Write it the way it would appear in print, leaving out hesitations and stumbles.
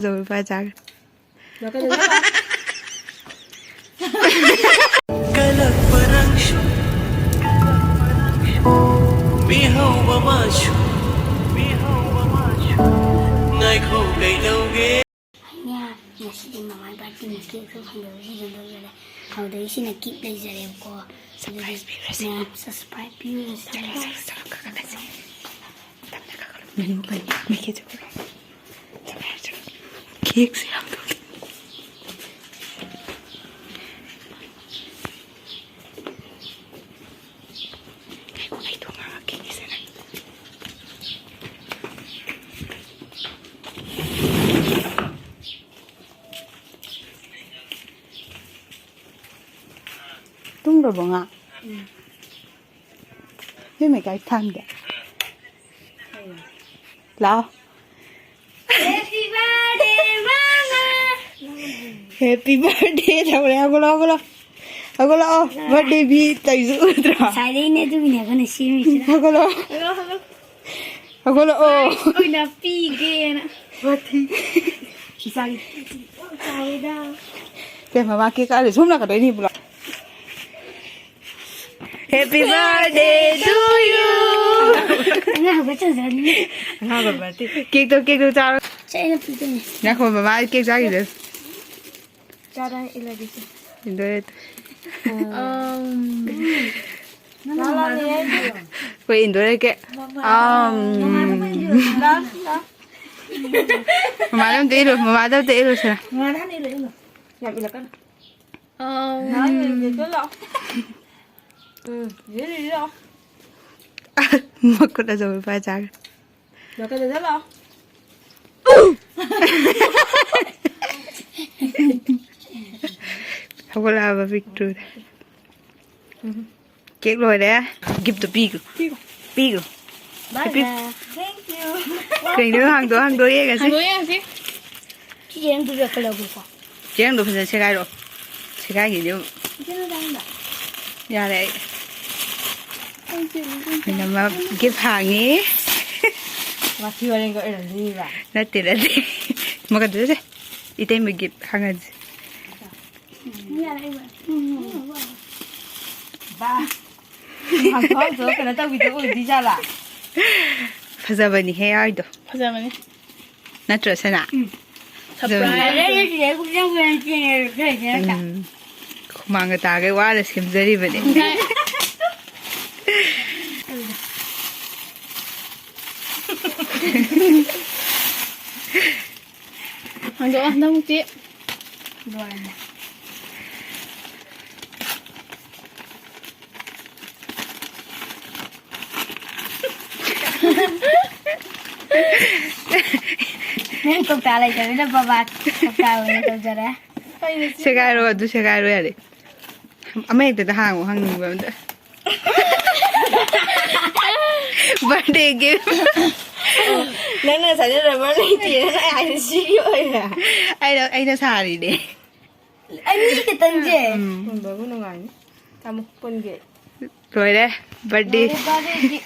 rồi pha trà Rồi cái gì đó hả? nha nhà sĩ đình mà máy bắt tìm kia không phải là gì đâu rồi đấy hầu đấy xin là kịp đây giờ em có subscribe view mình kia cho kiếc xem thôi ai thua mà kiếc gì này tung rồi bông ạ thế mày cái tham đấy lao Happy birthday mama Happy birthday đâu đây ako lo birthday bi tay giữ ra sai đây nè tụi mình còn xem gì đó ako lo ôi na pi ghê nè birthday sai sai đâu thế mà ba kia cái để xuống là cái đấy đi bula Happy birthday to you nghe không có chân dẫn ha bà birthday cake tôi chào chạy nó pi đây nè không mà ba cake ra gì đấy Cho đây, là đi. Indoor Nó là gì ấy? Wait, Indoor cái Đó, đó. Mama đâu tí rồi sao? Ngoài đó đi liền rồi. Nhập gì là cái nói gì cứ lo. Dễ đi đâu? Mà có đã rồi phải chắc. Rồi cái gì đó lo? Không có làm Victor. Cake rồi đấy. Give the pig. Bye. Thank you. Cái nữa hàng đôi cái gì? gì? chị em tôi được cái đầu của Chị em đồ phần xe gai rồi. Xe gai gì chứ? chứ nó đang đợi Dạ đấy. Mình làm mà give hàng nhé. Mà chưa nên gọi là gì vậy? Nó tiền là gì? Mà cái thứ gì? Ý tên mình give hàng là gì? nhà đây vậy Ba. Hàng khó rồi cái nó tao bị tôi đi ra là. 파자바니 해야이도. 하자면은 나 좋잖아. đây chị em cũng đang quen chuyện này thế cả 고마운 다 cái 와를 심저리버네. hàng chỗ ăn đâu chị? rồi nên công ta lại cho nó bà bà công ta lại cho ra đấy 세가로 두 세가로 해야 돼. 아메 때도 하고 하는 건데. birthday gift. Nên xảy ra rồi mới lấy tiền nó ai xí rồi à? ai nó 살이 돼. anh nghĩ cái tên gì Mình bữa nó ngày. Ta một con ghệ. rồi đấy birthday. Ba đi